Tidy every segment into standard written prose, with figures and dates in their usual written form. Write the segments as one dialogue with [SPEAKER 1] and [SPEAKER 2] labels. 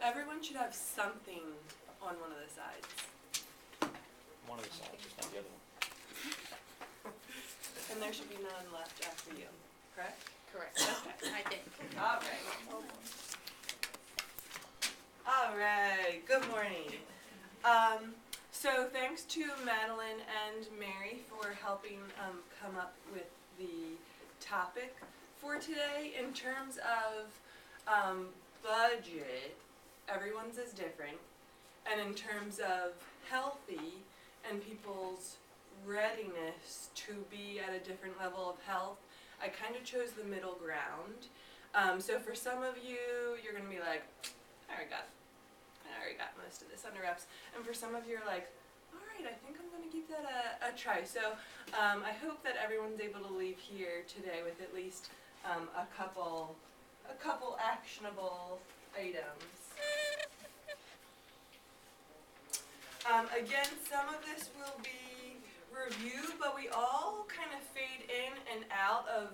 [SPEAKER 1] Everyone should have something on one of the sides.
[SPEAKER 2] One of the sides, just not the other one.
[SPEAKER 1] And there should be none left after you, correct?
[SPEAKER 3] Correct.
[SPEAKER 1] Okay.
[SPEAKER 3] I think.
[SPEAKER 1] All right. All right, good morning. So thanks to Madeline and Mary for helping come up with the topic for today. In terms of budget, everyone's is different. And in terms of healthy and people's readiness to be at a different level of health, I kind of chose the middle ground. So for some of you, you're going to be like, I already got most of this under wraps. And for some of you, you're like, all right, I think I'm going to give that a try. So I hope that everyone's able to leave here today with at least a couple actionable items. Again, some of this will be review, but we all kind of fade in and out of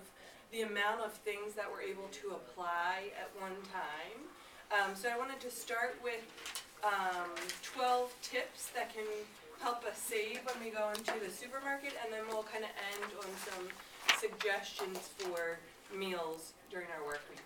[SPEAKER 1] the amount of things that we're able to apply at one time. So I wanted to start with 12 tips that can help us save when we go into the supermarket, and then we'll kind of end on some suggestions for meals during our work week.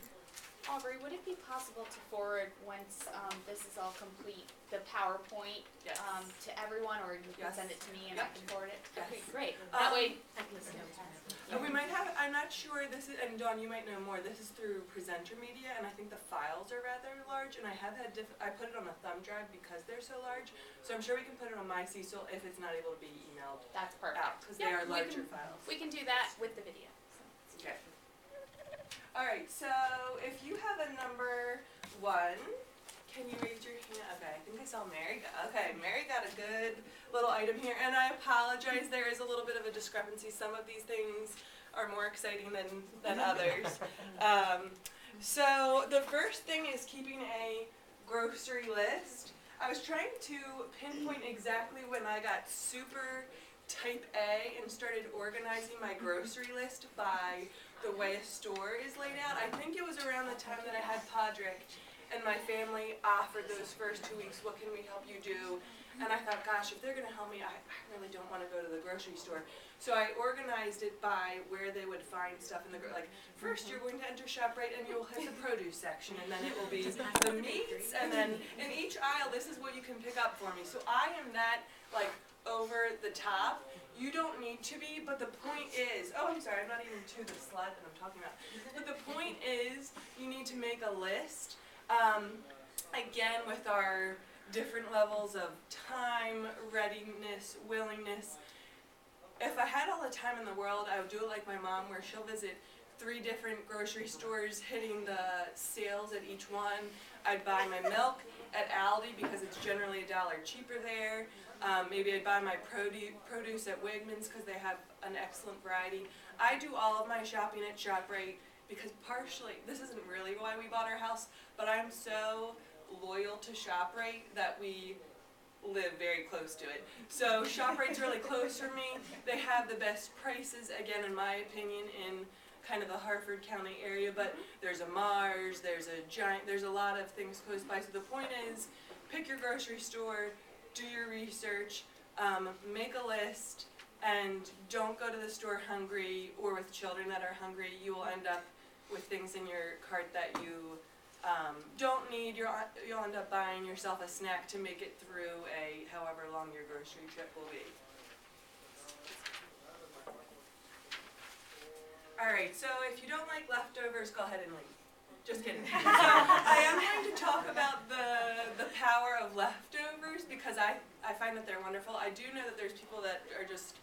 [SPEAKER 3] Aubrey, would it be possible to forward, once this is all complete, the PowerPoint
[SPEAKER 1] Yes.
[SPEAKER 3] to everyone, or you can
[SPEAKER 1] Yes.
[SPEAKER 3] send it to me and
[SPEAKER 1] Yep.
[SPEAKER 3] I can forward it?
[SPEAKER 1] Yes.
[SPEAKER 3] Okay, great. That way I can see it.
[SPEAKER 1] We might have, I'm not sure, this is, and Dawn, you might know more, this is through Presenter Media, and I think the files are rather large, and I have had I put it on a thumb drive because they're so large, so I'm sure we can put it on my Cecil if it's not able to be emailed
[SPEAKER 3] That's perfect.
[SPEAKER 1] out, because they
[SPEAKER 3] Yeah,
[SPEAKER 1] are
[SPEAKER 3] we
[SPEAKER 1] larger
[SPEAKER 3] can-
[SPEAKER 1] files.
[SPEAKER 3] We can do that with the video.
[SPEAKER 1] Okay. Alright, so if you have a number 1, can you raise your hand? Okay, I think I saw Mary go. Okay, Mary got a good little item here, and I apologize, there is a little bit of a discrepancy. Some of these things are more exciting than others. So the first thing is keeping a grocery list. I was trying to pinpoint exactly when I got super type A and started organizing my grocery list by the way a store is laid out. I think it was around the time that I had Podrick and my family offered those first 2 weeks, what can we help you do? And I thought, gosh, if they're going to help me, I really don't want to go to the grocery store. So I organized it by where they would find stuff in the like first you're going to enter ShopRite and you'll hit the produce section, and then it will be the meats, and then in each aisle this is what you can pick up for me. So I am that like over the top. You don't need to be, but the point is, oh, I'm sorry, I'm not even to the slide that I'm talking about. But the point is, you need to make a list. Again, with our different levels of time, readiness, willingness. If I had all the time in the world, I would do it like my mom, where she'll visit 3 different grocery stores, hitting the sales at each one. I'd buy my milk at Aldi because it's generally $1 cheaper there. Maybe I'd buy my produce at Wegmans because they have an excellent variety. I do all of my shopping at ShopRite because partially, this isn't really why we bought our house, but I'm so loyal to ShopRite that we live very close to it. So ShopRite's really close for me. They have the best prices, again, in my opinion, in kind of the Harford County area, but there's a Mars, there's a lot of things close by. So the point is, pick your grocery store, do your research, make a list, and don't go to the store hungry or with children that are hungry. You will end up with things in your cart that you don't need. You'll end up buying yourself a snack to make it through however long your grocery trip will be. Alright, so if you don't like leftovers, go ahead and leave. Just kidding. So I am going to talk about the power of leftovers because I find that they're wonderful. I do know that there's people that are just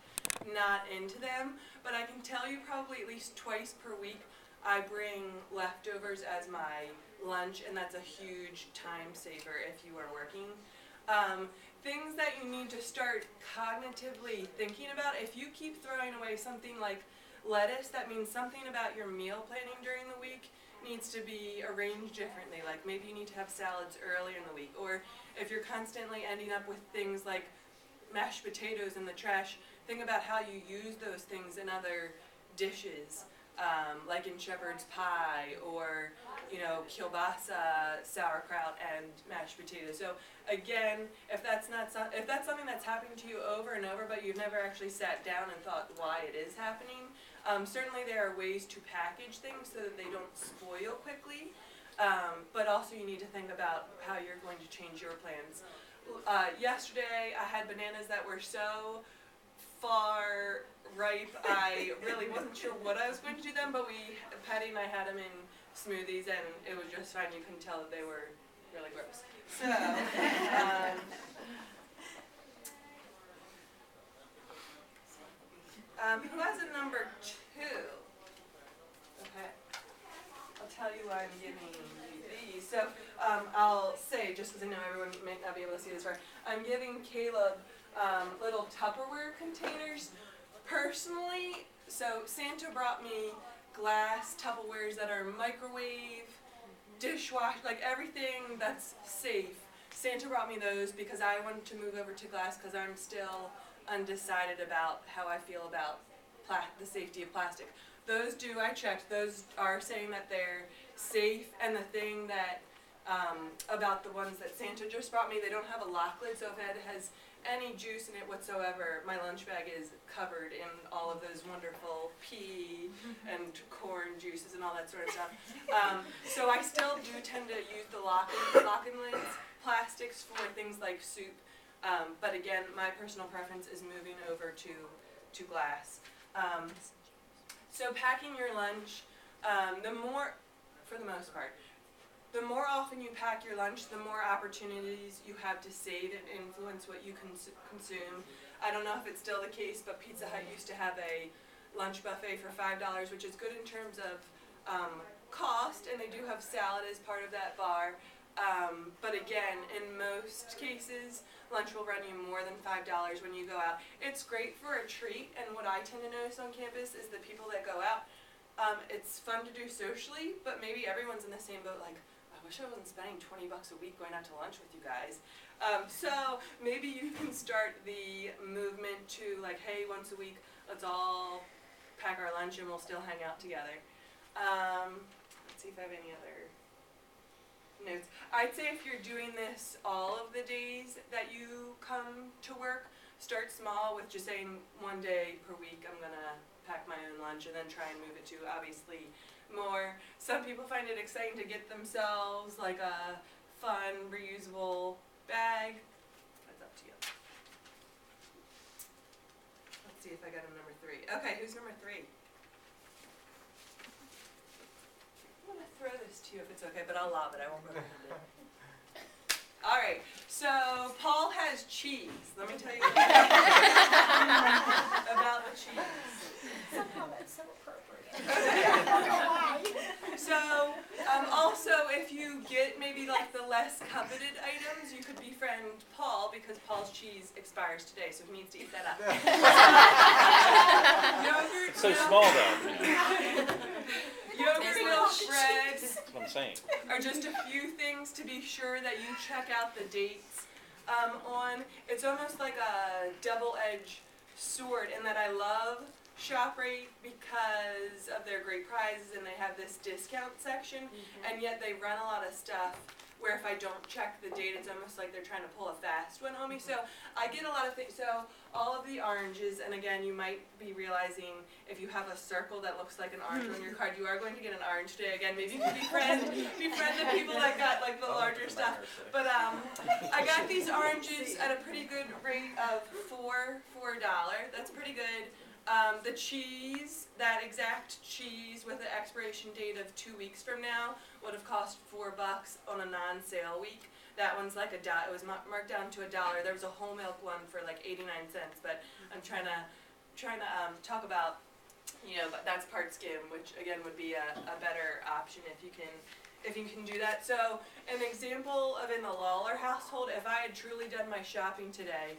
[SPEAKER 1] not into them, but I can tell you probably at least twice per week I bring leftovers as my lunch, and that's a huge time saver if you are working. Things that you need to start cognitively thinking about. If you keep throwing away something like lettuce, that means something about your meal planning during the week needs to be arranged differently. Like maybe you need to have salads earlier in the week, or if you're constantly ending up with things like mashed potatoes in the trash, think about how you use those things in other dishes. like in shepherd's pie, or kielbasa, sauerkraut, and mashed potatoes. So again, if that's something that's happening to you over and over, but you've never actually sat down and thought why it is happening, certainly there are ways to package things so that they don't spoil quickly. But also you need to think about how you're going to change your plans. Yesterday I had bananas that were so far ripe, I really wasn't sure what I was going to do them, but Patty and I had them in smoothies, and it was just fine. You couldn't tell that they were really gross. So, who has a number 2? Okay. I'll tell you why I'm giving you these. So, I'll say, just because I know everyone may not be able to see this far, I'm giving Caleb little Tupperware containers. Personally, so Santa brought me glass Tupperwares that are microwave, dishwasher, like everything that's safe. Santa brought me those because I wanted to move over to glass because I'm still undecided about how I feel about the safety of plastic. Those I checked, those are saying that they're safe, and the thing that, about the ones that Santa just brought me, they don't have a lock lid, so if it has any juice in it whatsoever, my lunch bag is covered in all of those wonderful pea and corn juices and all that sort of stuff. So I still do tend to use the lock-in lids, plastics for things like soup, but again, my personal preference is moving over to glass. So packing your lunch, for the most part, the more often you pack your lunch, the more opportunities you have to save and influence what you consume. I don't know if it's still the case, but Pizza Hut used to have a lunch buffet for $5, which is good in terms of cost, and they do have salad as part of that bar. But again, in most cases, lunch will run you more than $5 when you go out. It's great for a treat, and what I tend to notice on campus is the people that go out, it's fun to do socially, but maybe everyone's in the same boat, like, I wish I wasn't spending $20 a week going out to lunch with you guys. So maybe you can start the movement to like, hey, once a week, let's all pack our lunch and we'll still hang out together. Let's see if I have any other notes. I'd say if you're doing this all of the days that you come to work, start small with just saying one day per week I'm gonna pack my own lunch, and then try and move it to obviously more. Some people find it exciting to get themselves like a fun reusable bag. That's up to you. Let's see if I got a number 3. Okay, who's number 3? I'm gonna throw this to you if it's okay, but I'll lob it. I won't go behind it. All right, so Paul has cheese. Let me tell you about the cheese.
[SPEAKER 4] Somehow that's so appropriate.
[SPEAKER 1] So, also, if you get maybe like the less coveted items, you could befriend Paul, because Paul's cheese expires today, so he needs to eat that up. Yogurt,
[SPEAKER 2] It's so
[SPEAKER 1] milk,
[SPEAKER 2] small though.
[SPEAKER 1] yogurt, milk, bread
[SPEAKER 2] That's what I'm saying.
[SPEAKER 1] are just a few things to be sure that you check out the dates on. It's almost like a double-edged sword in that I love ShopRite because of their great prizes, and they have this discount section, and yet they run a lot of stuff where if I don't check the date, it's almost like they're trying to pull a fast one on me. So I get a lot of things. So all of the oranges, and again, you might be realizing if you have a circle that looks like an orange on your card, you are going to get an orange today. Again, maybe you can befriend the people that got like the larger stuff. But I got these oranges at a pretty good rate of $4. That's pretty good. The cheese, that exact cheese with an expiration date of 2 weeks from now, would have cost $4 on a non-sale week. That one's like $1. It was marked down to $1. There was a whole milk one for like 89 cents, but I'm trying to talk about, that's part skim, which again would be a better option if you can do that. So an example of in the Lawler household, if I had truly done my shopping today,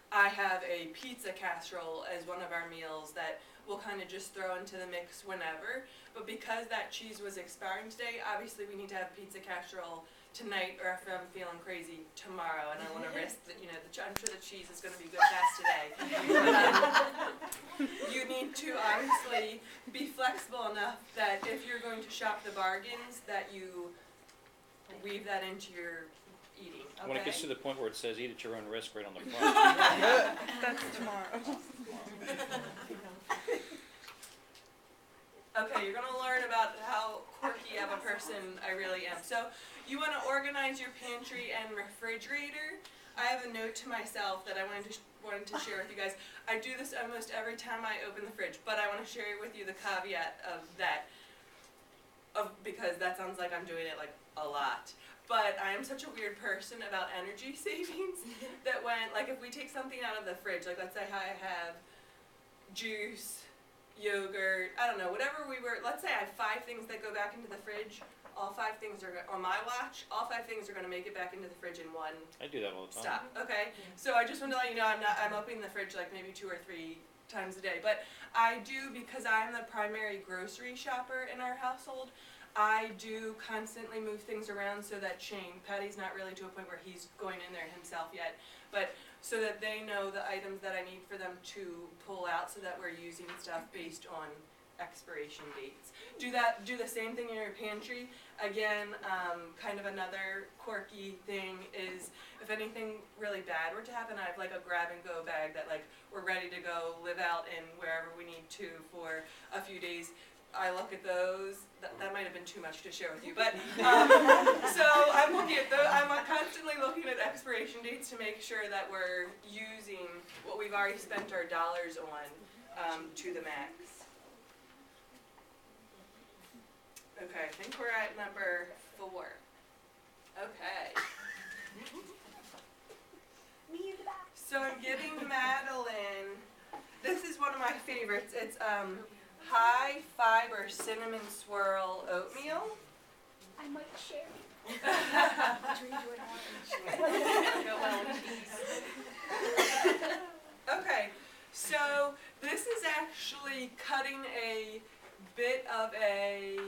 [SPEAKER 1] I have a pizza casserole as one of our meals that we'll kind of just throw into the mix whenever. But because that cheese was expiring today, obviously we need to have pizza casserole tonight, or if I'm feeling crazy, tomorrow, and I want to risk that, you know, I'm sure the cheese is going to be good past today. You need to obviously be flexible enough that if you're going to shop the bargains, that you weave that into your eating, okay?
[SPEAKER 2] When it gets to the point where it says eat at your own risk right on the front.
[SPEAKER 5] That's tomorrow.
[SPEAKER 1] Okay, you're going to learn about how quirky of a person I really am. So you want to organize your pantry and refrigerator. I have a note to myself that I wanted to share with you guys. I do this almost every time I open the fridge, but I want to share with you the caveat of that, because that sounds like I'm doing it like a lot. But I am such a weird person about energy savings that when, like, if we take something out of the fridge, like let's say I have juice, yogurt, I don't know, whatever let's say I have 5 things that go back into the fridge. All 5 things are, on my watch, all 5 things are going to make it back into the fridge in one
[SPEAKER 2] I do that all the time.
[SPEAKER 1] stop, okay? So I just want to let you know I'm opening the fridge like maybe 2 or 3 times a day. But I do, because I'm the primary grocery shopper in our household, I do constantly move things around so that Shane, Patty's not really to a point where he's going in there himself yet, but so that they know the items that I need for them to pull out so that we're using stuff based on expiration dates. Do the same thing in your pantry. Again, kind of another quirky thing is if anything really bad were to happen, I have like a grab and go bag that like we're ready to go live out in wherever we need to for a few days. I look at those. That might have been too much to share with you, but so I'm looking at I'm constantly looking at expiration dates to make sure that we're using what we've already spent our dollars on to the max. Okay, I think we're at number 4. Okay.
[SPEAKER 4] Me in the back.
[SPEAKER 1] So I'm giving Madeline. This is one of my favorites. It's high fiber cinnamon swirl oatmeal.
[SPEAKER 4] I might share.
[SPEAKER 1] Okay, so this is actually cutting a bit of a.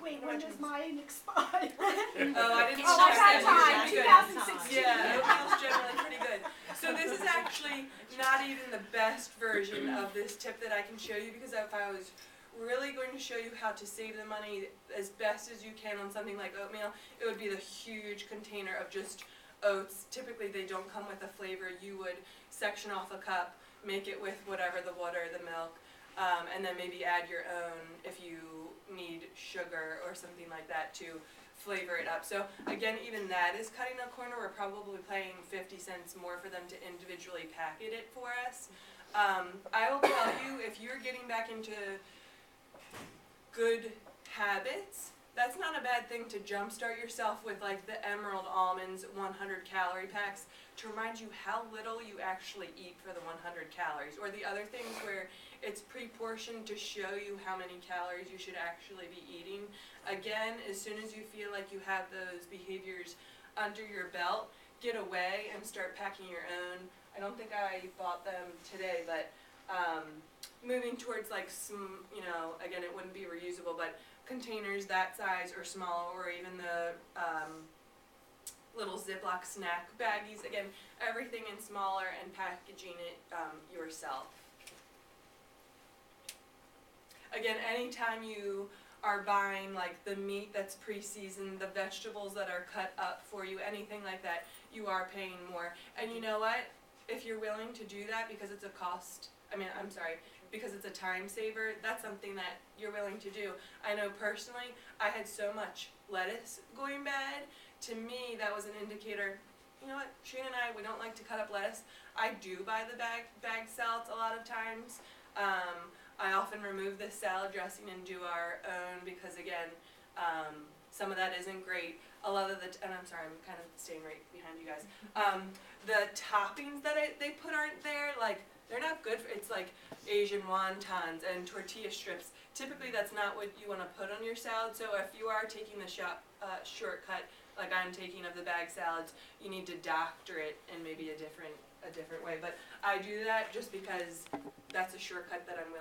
[SPEAKER 4] Wait, when does mine expire?
[SPEAKER 1] Oh, I didn't
[SPEAKER 4] Oh, I
[SPEAKER 1] check
[SPEAKER 4] got
[SPEAKER 1] that.
[SPEAKER 4] time.
[SPEAKER 1] Good.
[SPEAKER 4] 2016.
[SPEAKER 1] Yeah, oatmeal's generally pretty good. So this is actually not even the best version of this tip that I can show you, because if I was really going to show you how to save the money as best as you can on something like oatmeal, it would be the huge container of just oats. Typically they don't come with a flavor. You would section off a cup, make it with whatever, the water, the milk, and then maybe add your own if you need sugar or something like that to flavor it up. So again, even that is cutting a corner. We're probably paying 50 cents more for them to individually packet it for us. I will tell you, if you're getting back into good habits, that's not a bad thing to jumpstart yourself with, like the Emerald Almonds 100 calorie packs, to remind you how little you actually eat for the 100 calories. Or the other things where it's pre-portioned to show you how many calories you should actually be eating. Again, as soon as you feel like you have those behaviors under your belt, get away and start packing your own. I don't think I bought them today, but moving towards like some, you know, again, it wouldn't be reusable, but containers that size or smaller, or even the little Ziploc snack baggies. Again, everything in smaller and packaging it yourself. Again, anytime you are buying like the meat that's pre-seasoned, the vegetables that are cut up for you, anything like that, you are paying more. And you know what? If you're willing to do that because it's a because it's a time saver, that's something that you're willing to do. I know personally, I had so much lettuce going bad. To me, that was an indicator. You know what? Shane and I, we don't like to cut up lettuce. I do buy the bag salads a lot of times. I often remove the salad dressing and do our own because, again, some of that isn't great. A lot of and I'm sorry, I'm kind of staying right behind you guys. The toppings that they put aren't there. Like, they're not good for, it's like Asian wontons and tortilla strips. typically that's not what you want to put on your salad. So if you are taking the shortcut, like I'm taking of the bag salads, you need to doctor it in maybe a different way. But I do that just because that's a shortcut that I'm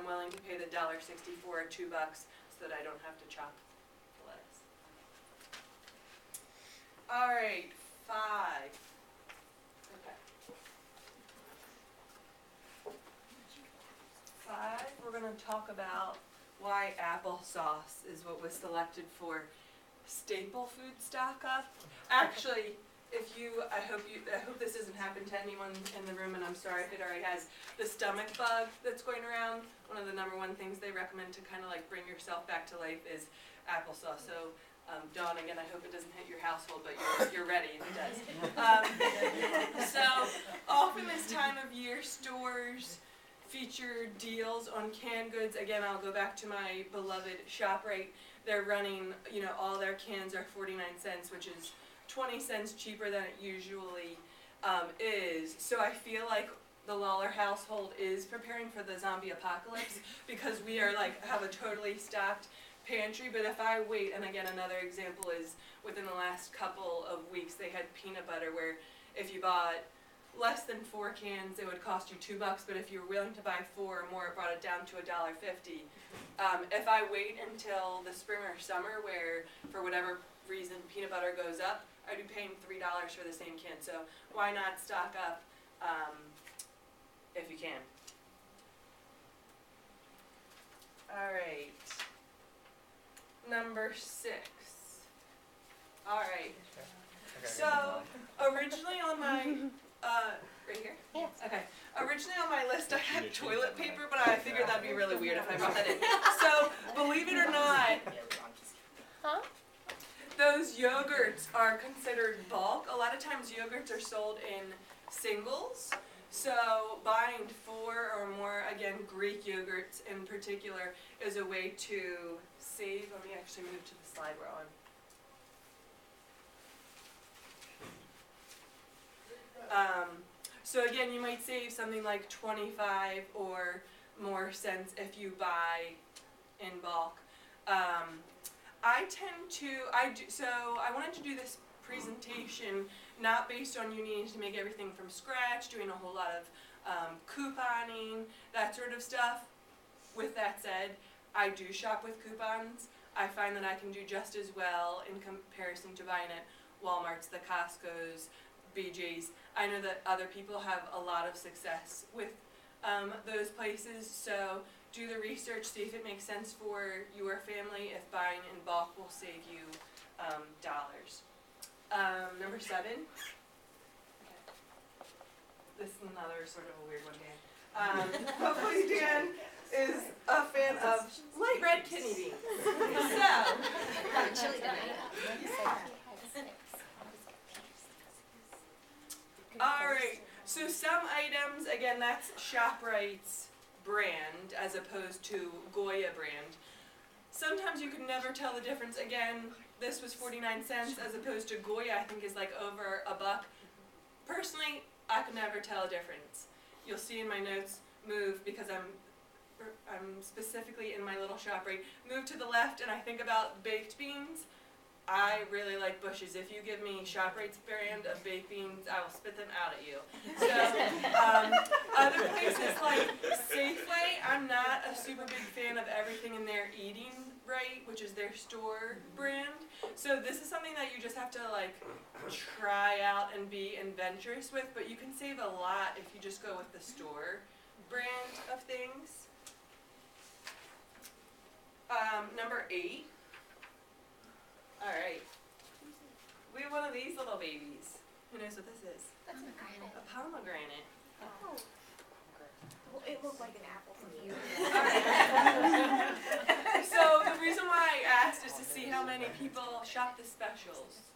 [SPEAKER 1] willing to pay the $1.64 or $2 so that I don't have to chop the lettuce. All right, 5. Okay. 5, we're going to talk about why applesauce is what was selected for staple food stock-up. Actually, I hope this doesn't happen to anyone in the room, and I'm sorry if it already has. The stomach bug that's going around, one of the #1 things they recommend to kind of like bring yourself back to life is applesauce. So, Dawn, again, I hope it doesn't hit your household, but you're ready if it does. So, often this time of year, stores feature deals on canned goods. Again, I'll go back to my beloved ShopRite. They're running, all their cans are 49 cents, which is 20 cents cheaper than it usually is. So I feel like the Lawler household is preparing for the zombie apocalypse because we are have a totally stocked pantry. But if I wait, and again, another example is within the last couple of weeks, they had peanut butter where if you bought less than 4 cans, it would cost you $2, but if you're willing to buy 4 or more, it brought it down to $1.50. If I wait until the spring or summer, where for whatever reason peanut butter goes up, I'd be paying $3 for the same can. So why not stock up if you can? All right, number 6. All right. So originally on my right here?
[SPEAKER 3] Yes.
[SPEAKER 1] Okay. Originally on my list I had toilet paper, but I figured that'd be really weird if I brought that in. So, believe it or not, those yogurts are considered bulk. A lot of times yogurts are sold in singles. So, buying 4 or more, again, Greek yogurts in particular, is a way to save. Let me actually move to the slide we're on. So again, you might save something like 25 or more cents if you buy in bulk. I wanted to do this presentation not based on you needing to make everything from scratch, doing a whole lot of couponing, that sort of stuff. With that said, I do shop with coupons. I find that I can do just as well in comparison to buying at Walmart's, the Costco's, BJ's. I know that other people have a lot of success with those places, so do the research, see if it makes sense for your family, if buying in bulk will save you dollars. Number 7. Okay. This is another sort of a weird one, Dan. Hopefully Dan is a fan of light red kidney beans. So, alright, so some items, again, that's ShopRite's brand as opposed to Goya brand. Sometimes you can never tell the difference. Again, this was 49 cents as opposed to Goya, I think is like over $1. Personally, I could never tell a difference. You'll see in my notes, move, because I'm specifically in my little ShopRite, move to the left and I think about baked beans. I really like Bush's. If you give me ShopRite's brand of baked beans, I will spit them out at you. So, other places like Safeway, I'm not a super big fan of everything in their Eating Right, which is their store brand. So this is something that you just have to try out and be adventurous with, but you can save a lot if you just go with the store brand of things. Number 8. Alright. We have one of these little babies. Who knows what this is?
[SPEAKER 3] That's a granite.
[SPEAKER 1] A pomegranate.
[SPEAKER 4] Oh. Well, it looked like an apple from here.
[SPEAKER 1] So the reason why I asked is to see how many people shop the specials.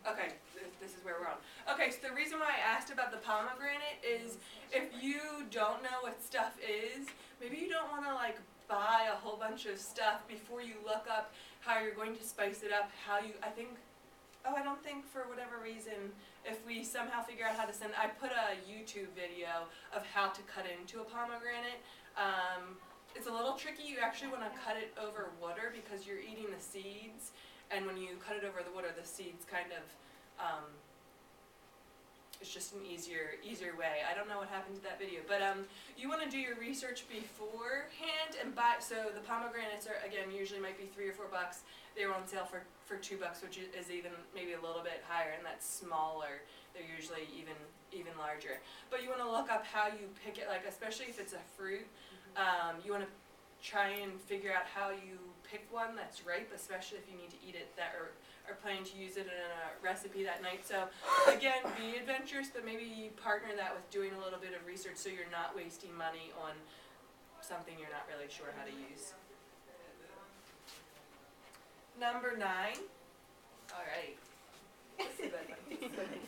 [SPEAKER 1] Okay, this is where we're on. Okay, so the reason why I asked about the pomegranate is if you don't know what stuff is, maybe you don't want to buy a whole bunch of stuff before you look up how you're going to spice it up, I don't think for whatever reason, if we somehow figure out how to I put a YouTube video of how to cut into a pomegranate. It's a little tricky. You actually want to cut it over water because you're eating the seeds, and when you cut it over the water, the seeds kind of, it's just an easier way. I don't know what happened to that video, but you want to do your research beforehand and buy. So the pomegranates are, again, usually might be $3 or $4. They were on sale for $2, which is even maybe a little bit higher, and that's smaller. They're usually even larger. But you want to look up how you pick it, like especially if it's a fruit. You want to try and figure out how you pick one that's ripe, especially if you need to eat it that are planning to use it in a recipe that night. So again, be adventurous, but maybe partner that with doing a little bit of research so you're not wasting money on something you're not really sure how to use. Number 9. All right. This is a good one.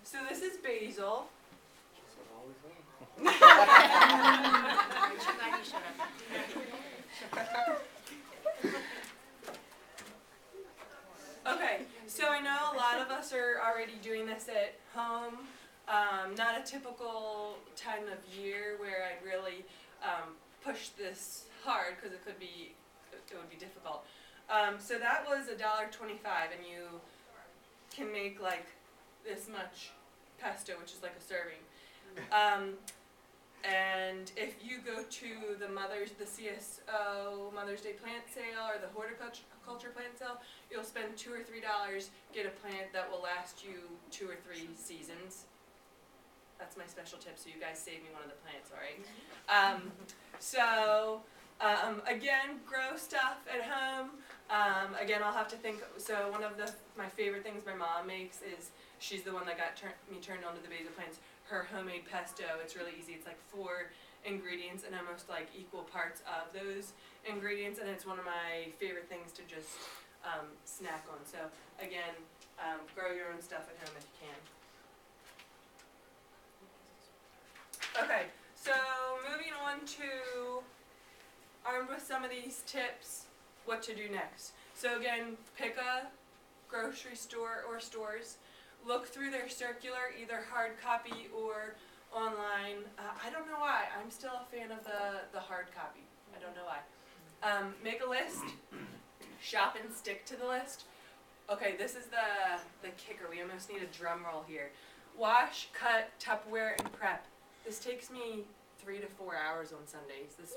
[SPEAKER 1] So this is basil.
[SPEAKER 4] I'm so glad you showed up.
[SPEAKER 1] Okay, so I know a lot of us are already doing this at home. Not a typical time of year where I'd really push this hard because it would be difficult. So that was $1.25, and you can make like this much pesto, which is like a serving. And if you go to the CSO Mother's Day plant sale or the horticulture plant sale, you'll spend $2 or $3, get a plant that will last you 2 or 3 seasons. That's my special tip, so you guys save me one of the plants, all right? Again, grow stuff at home. Again, I'll have to think. So one of my favorite things my mom makes is, she's the one that got me turned on to the basil plants. Her homemade pesto. It's really easy. It's like 4 ingredients and almost like equal parts of those ingredients, and it's one of my favorite things to just snack on. So again, grow your own stuff at home if you can. Okay, so moving on to, armed with some of these tips, what to do next. So again, pick a grocery store or stores. Look through their circular, either hard copy or online. I don't know why. I'm still a fan of the hard copy. I don't know why. Make a list. Shop and stick to the list. Okay, this is the kicker. We almost need a drum roll here. Wash, cut, Tupperware, and prep. This takes me 3 to 4 hours on Sundays. This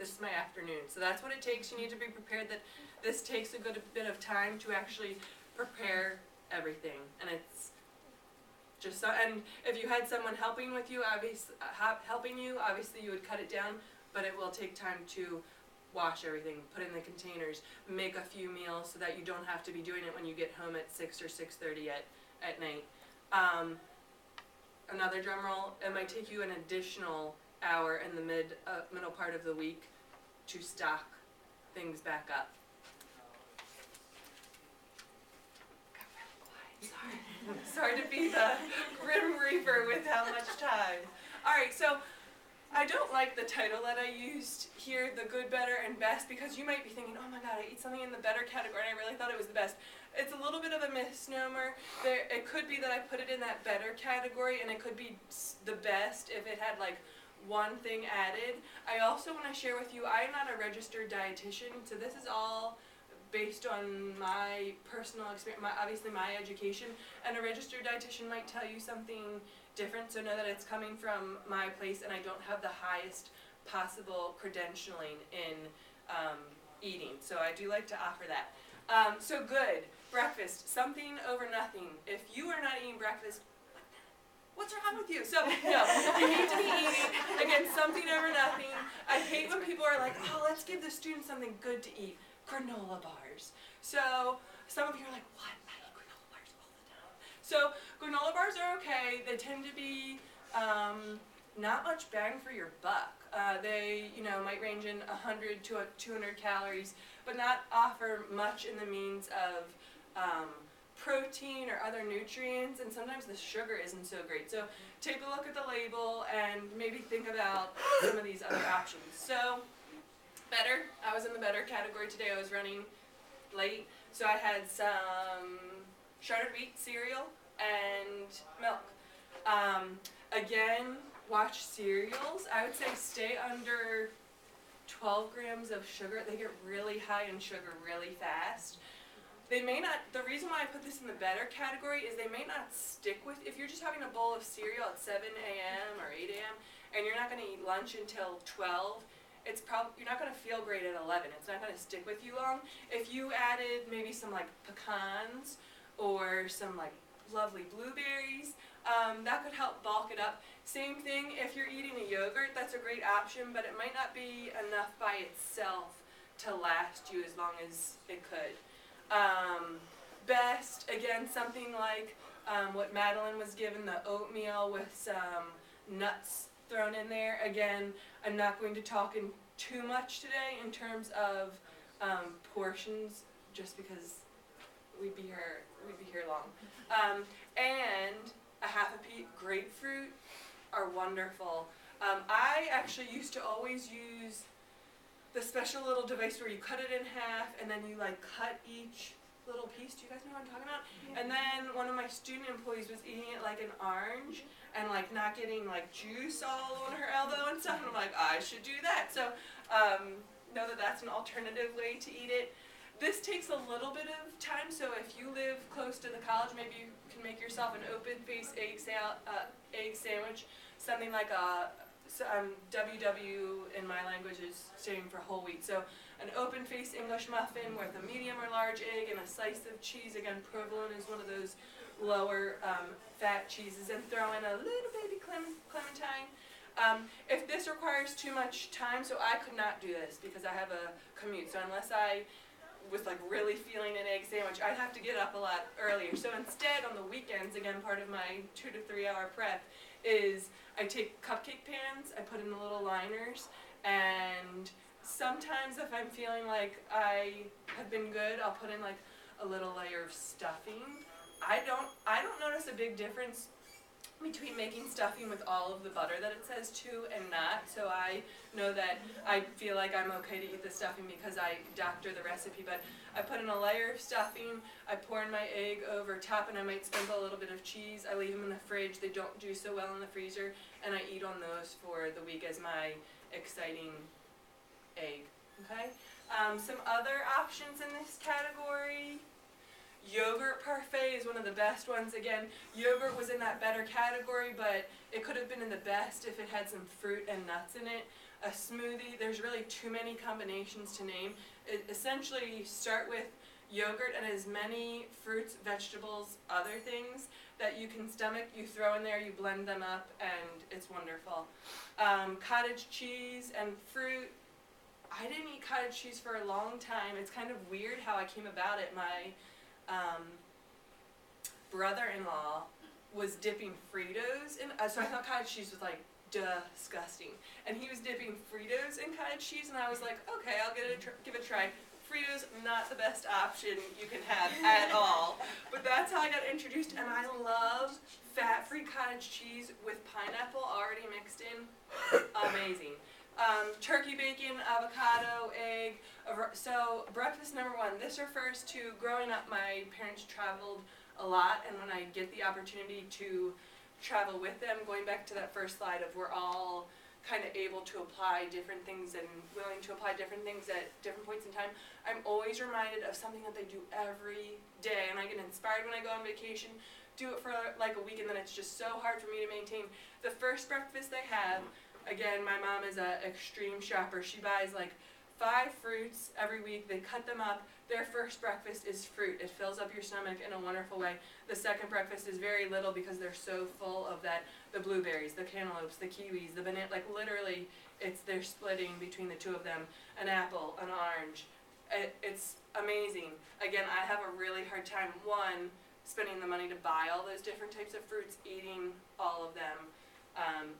[SPEAKER 1] is my afternoon. So that's what it takes. You need to be prepared that this takes a good bit of time to actually prepare everything, and it's just so, and if you had someone helping you, obviously you would cut it down, but it will take time to wash everything, put in the containers, make a few meals so that you don't have to be doing it when you get home at 6 or 6:30 at night. Another drum roll, it might take you an additional hour in the middle part of the week to stock things back up. Sorry to be the Grim Reaper with how much time. Alright, so I don't like the title that I used here, the good, better, and best, because you might be thinking, oh my god, I eat something in the better category and I really thought it was the best. It's a little bit of a misnomer. It could be that I put it in that better category, and it could be the best if it had like one thing added. I also want to share with you, I'm not a registered dietitian, so this is all based on my personal experience, obviously my education, and a registered dietitian might tell you something different, so know that it's coming from my place and I don't have the highest possible credentialing in eating, so I do like to offer that. So good, breakfast, something over nothing. If you are not eating breakfast, what's wrong with you? So, no, you need to be eating, again, something over nothing. I hate when people are like, oh, let's give the students something good to eat. Granola bars. So some of you are like, what? I eat granola bars all the time. So granola bars are okay. They tend to be not much bang for your buck. They might range in 100 to 200 calories, but not offer much in the means of protein or other nutrients, and sometimes the sugar isn't so great. So take a look at the label and maybe think about some of these other options. So better. I was in the better category today. I was running late, so I had some shredded wheat cereal and milk. Again, watch cereals. I would say stay under 12 grams of sugar. They get really high in sugar really fast. They may not, the reason why I put this in the better category is they may not stick with, if you're just having a bowl of cereal at 7 a.m. or 8 a.m. and you're not going to eat lunch until 12, you're not going to feel great at 11. It's not going to stick with you long. If you added maybe some like pecans or some like lovely blueberries, that could help bulk it up. Same thing if you're eating a yogurt, that's a great option, but it might not be enough by itself to last you as long as it could. Best, again, something like what Madeline was given, the oatmeal with some nuts thrown in there. Again, I'm not going to talk in too much today in terms of portions, just because we'd be here long. And a half a grapefruit are wonderful. I actually used to always use the special little device where you cut it in half and then you like cut each little piece. Do you guys know what I'm talking about?
[SPEAKER 4] Yeah.
[SPEAKER 1] And then one of my student employees was eating it like an orange and like not getting like juice all on her elbow and stuff. And I'm like, I should do that. So know that that's an alternative way to eat it. This takes a little bit of time, so if you live close to the college, maybe you can make yourself an open-faced egg sandwich, something like a WW in my language is standing for whole wheat. So an open-faced English muffin with a medium or large egg and a slice of cheese. Again, provolone is one of those lower fat cheeses, and throw in a little baby clementine. If this requires too much time, so I could not do this because I have a commute. So unless I was like really feeling an egg sandwich, I'd have to get up a lot earlier. So instead, on the weekends, again, part of my 2 to 3 hour prep is I take cupcake pans, I put in the little liners, and sometimes if I'm feeling like I have been good, I'll put in like a little layer of stuffing. I don't notice a big difference between making stuffing with all of the butter that it says to and not, so I know that I feel like I'm okay to eat the stuffing because I doctor the recipe. But I put in a layer of stuffing, I pour in my egg over top, and I might sprinkle a little bit of cheese. I leave them in the fridge. They don't do so well in the freezer, and I eat on those for the week as my exciting egg. Okay? Some other options in this category. Yogurt parfait is one of the best ones. Again, yogurt was in that better category, but it could have been in the best if it had some fruit and nuts in it. A smoothie, there's really too many combinations to name. Essentially, you start with yogurt and as many fruits, vegetables, other things that you can stomach, you throw in there, you blend them up, and it's wonderful. Cottage cheese and fruit. I didn't eat cottage cheese for a long time. It's kind of weird how I came about it. My brother-in-law was dipping Fritos in, so I thought cottage cheese was like disgusting, and he was dipping Fritos in cottage cheese, and I was like, okay, I'll give it a try. Fritos, not the best option you can have at all, but that's how I got introduced, and I love fat-free cottage cheese with pineapple already mixed in. Amazing. Turkey bacon, avocado, egg. So breakfast number 1, this refers to growing up. My parents traveled a lot, and when I get the opportunity to travel with them, going back to that first slide of we're all kind of able to apply different things and willing to apply different things at different points in time, I'm always reminded of something that they do every day, and I get inspired when I go on vacation, do it for like a week, and then it's just so hard for me to maintain. The first breakfast they have, again, my mom is an extreme shopper. She buys like 5 fruits every week. They cut them up. Their first breakfast is fruit. It fills up your stomach in a wonderful way. The second breakfast is very little because they're so full of that, the blueberries, the cantaloupes, the kiwis, the banana, like literally they're splitting between the 2 of them, an apple, an orange. It's amazing. Again, I have a really hard time, 1, spending the money to buy all those different types of fruits, eating all of them.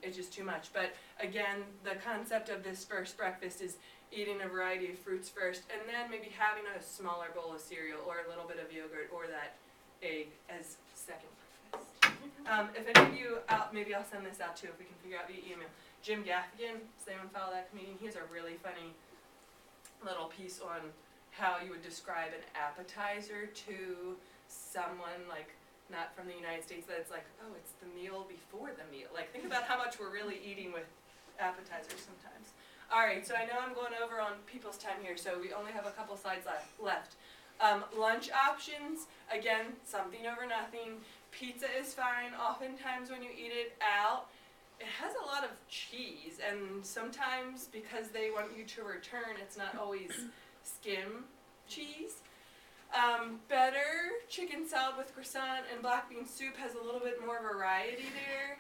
[SPEAKER 1] It's just too much. But again, the concept of this first breakfast is eating a variety of fruits first, and then maybe having a smaller bowl of cereal or a little bit of yogurt or that egg as second breakfast. If any of you, maybe I'll send this out too if we can figure out via email. Jim Gaffigan, does anyone follow that comedian? He has a really funny little piece on how you would describe an appetizer to someone like not from the United States, that it's like, oh, it's the meal before the meal. Like, think about how much we're really eating with appetizers sometimes. Alright, so I know I'm going over on people's time here, so we only have a couple slides left. Lunch options, again, something over nothing. Pizza is fine. Oftentimes when you eat it out, it has a lot of cheese, and sometimes because they want you to return, it's not always skim cheese. Better chicken salad with croissant and black bean soup has a little bit more variety there.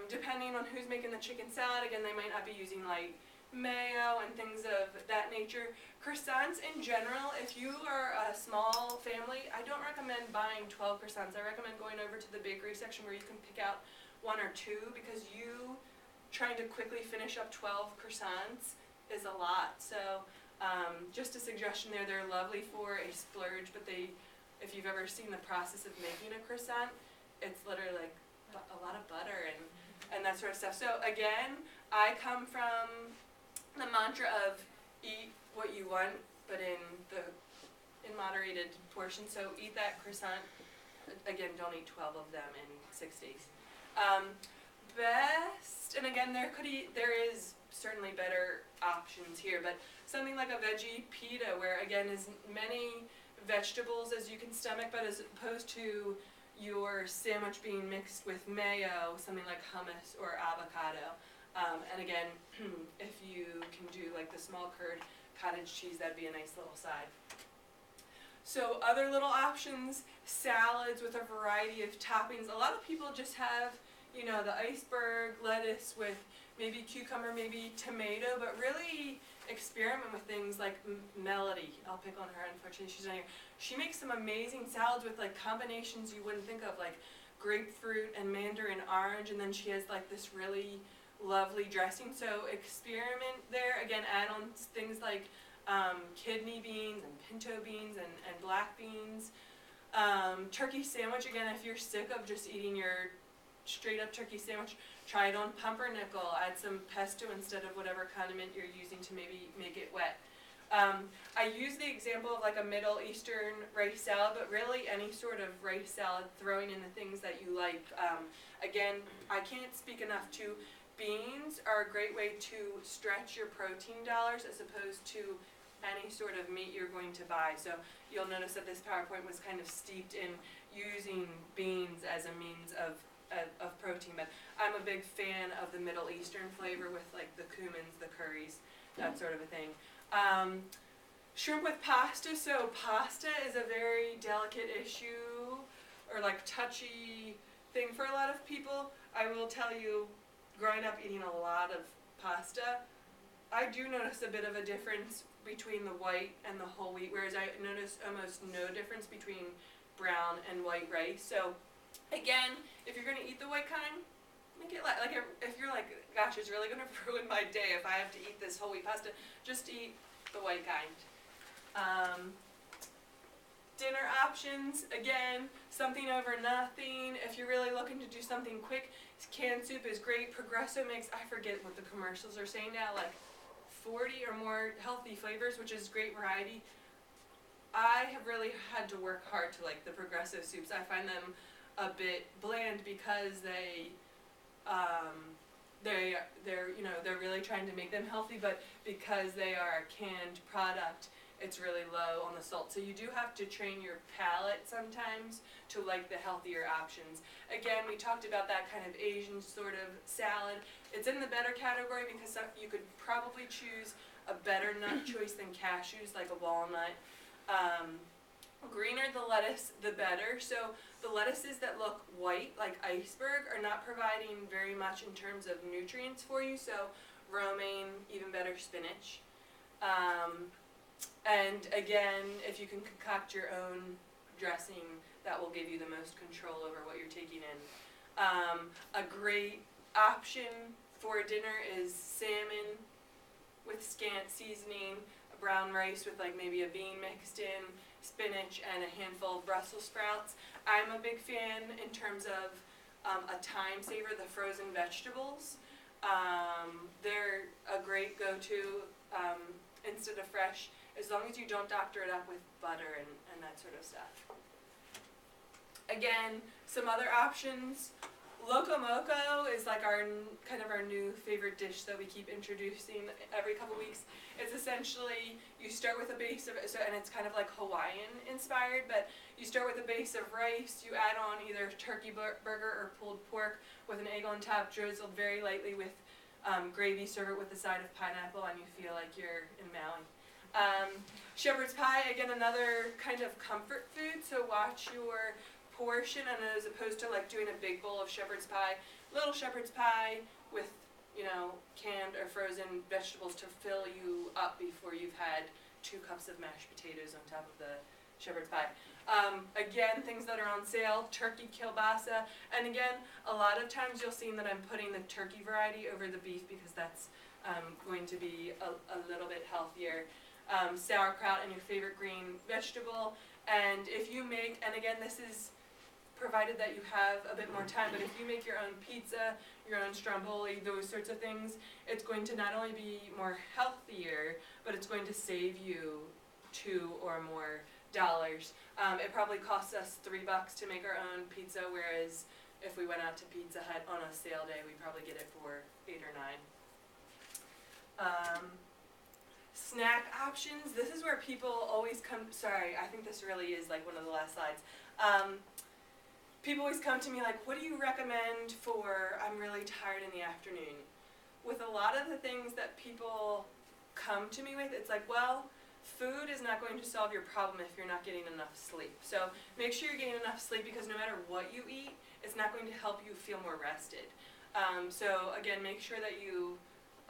[SPEAKER 1] Depending on who's making the chicken salad, again, they might not be using like mayo and things of that nature. Croissants in general, if you are a small family, I don't recommend buying 12 croissants. I recommend going over to the bakery section where you can pick out 1 or 2, because you trying to quickly finish up 12 croissants is a lot. So just a suggestion there. They're lovely for a splurge, but if you've ever seen the process of making a croissant, it's literally like a lot of butter and that sort of stuff. So again, I come from the mantra of eat what you want, but in moderated portions. So eat that croissant. Again, don't eat 12 of them in 6 days. Best, and again, there is certainly better options here, but something like a veggie pita, where again as many vegetables as you can stomach, but as opposed to your sandwich being mixed with mayo, something like hummus or avocado. And again, if you can do like the small curd cottage cheese, that'd be a nice little side. So other little options, salads with a variety of toppings. A lot of people just have, you know, the iceberg lettuce with maybe cucumber, maybe tomato, but really experiment with things like Melody. I'll pick on her, unfortunately she's not here. She makes some amazing salads with like combinations you wouldn't think of, like grapefruit and mandarin orange, and then she has like this really lovely dressing. So experiment there. Again, add on things like kidney beans and pinto beans and black beans. Turkey sandwich, again, if you're sick of just eating your straight up turkey sandwich, try it on pumpernickel. Add some pesto instead of whatever condiment you're using to maybe make it wet. I use the example of like a Middle Eastern rice salad, but really any sort of rice salad, throwing in the things that you like. Again, I can't speak enough to beans are a great way to stretch your protein dollars as opposed to any sort of meat you're going to buy. So you'll notice that this PowerPoint was kind of steeped in using beans as a means of protein, but I'm a big fan of the Middle Eastern flavor with like the cumins, the curries, that sort of a thing. Shrimp with pasta. So pasta is a very delicate issue, or like touchy thing for a lot of people. I will tell you, growing up eating a lot of pasta, I do notice a bit of a difference between the white and the whole wheat, whereas I notice almost no difference between brown and white rice. So again, if you're going to eat the white kind, make it like if you're like, gosh, it's really going to ruin my day if I have to eat this whole wheat pasta, just eat the white kind. Dinner options, again, something over nothing. If you're really looking to do something quick, canned soup is great. Progresso makes, I forget what the commercials are saying now, like 40 or more healthy flavors, which is great variety. I have really had to work hard to like the Progresso soups. I find them a bit bland because they're really trying to make them healthy, but because they are a canned product, it's really low on the salt. So you do have to train your palate sometimes to like the healthier options. Again, we talked about that kind of Asian sort of salad. It's in the better category because you could probably choose a better nut choice than cashews, like a walnut. Greener the lettuce, the better. So the lettuces that look white, like iceberg, are not providing very much in terms of nutrients for you. So romaine, even better spinach. And again, if you can concoct your own dressing, that will give you the most control over what you're taking in. A great option for dinner is salmon with scant seasoning, a brown rice with like maybe a bean mixed in, spinach, and a handful of Brussels sprouts. I'm a big fan in terms of a time saver, the frozen vegetables. They're a great go-to instead of fresh, as long as you don't doctor it up with butter and that sort of stuff. Again, some other options. Loco Moco is like our kind of our new favorite dish that we keep introducing every couple weeks. It's essentially, you start with a base of, and it's kind of like Hawaiian inspired, but you start with a base of rice, you add on either turkey burger or pulled pork with an egg on top, drizzled very lightly with gravy, serve it with a side of pineapple, and you feel like you're in Maui. Shepherd's pie, again, another kind of comfort food, so watch your portion, and as opposed to like doing a big bowl of shepherd's pie, little shepherd's pie with, you know, canned or frozen vegetables to fill you up before you've had 2 cups of mashed potatoes on top of the shepherd's pie. Again, things that are on sale, turkey kielbasa, and again, a lot of times you'll see that I'm putting the turkey variety over the beef because that's going to be a little bit healthier. Sauerkraut and your favorite green vegetable, and if you make, and again, this is provided that you have a bit more time, but if you make your own pizza, your own stromboli, those sorts of things, it's going to not only be more healthier, but it's going to save you $2 or more. It probably costs us $3 to make our own pizza, whereas if we went out to Pizza Hut on a sale day, we'd probably get it for $8 or $9. Snack options, this is where people always come, sorry, I think this really is like one of the last slides. People always come to me like, what do you recommend for, I'm really tired in the afternoon? With a lot of the things that people come to me with, it's like, well, food is not going to solve your problem if you're not getting enough sleep. So make sure you're getting enough sleep, because no matter what you eat, it's not going to help you feel more rested. So again, make sure that you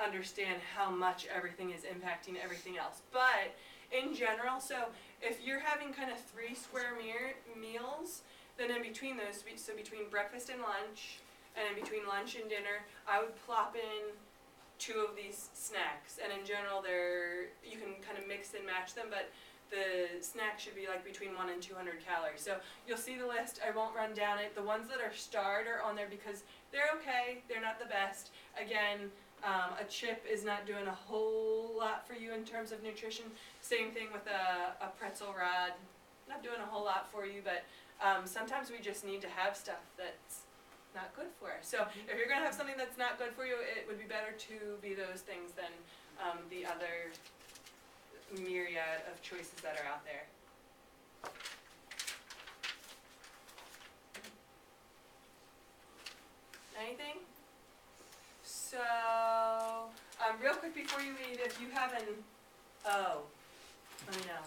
[SPEAKER 1] understand how much everything is impacting everything else. But in general, so if you're having kind of 3 square meals, then in between those, so between breakfast and lunch, and in between lunch and dinner, I would plop in 2 of these snacks. And in general, you can kind of mix and match them, but the snack should be like between 100 and 200 calories. So you'll see the list. I won't run down it. The ones that are starred are on there because they're okay. They're not the best. Again, a chip is not doing a whole lot for you in terms of nutrition. Same thing with a pretzel rod. Not doing a whole lot for you, but sometimes we just need to have stuff that's not good for us. So if you're going to have something that's not good for you, it would be better to be those things than the other myriad of choices that are out there. Anything? So, real quick before you leave, if you haven't, let me know.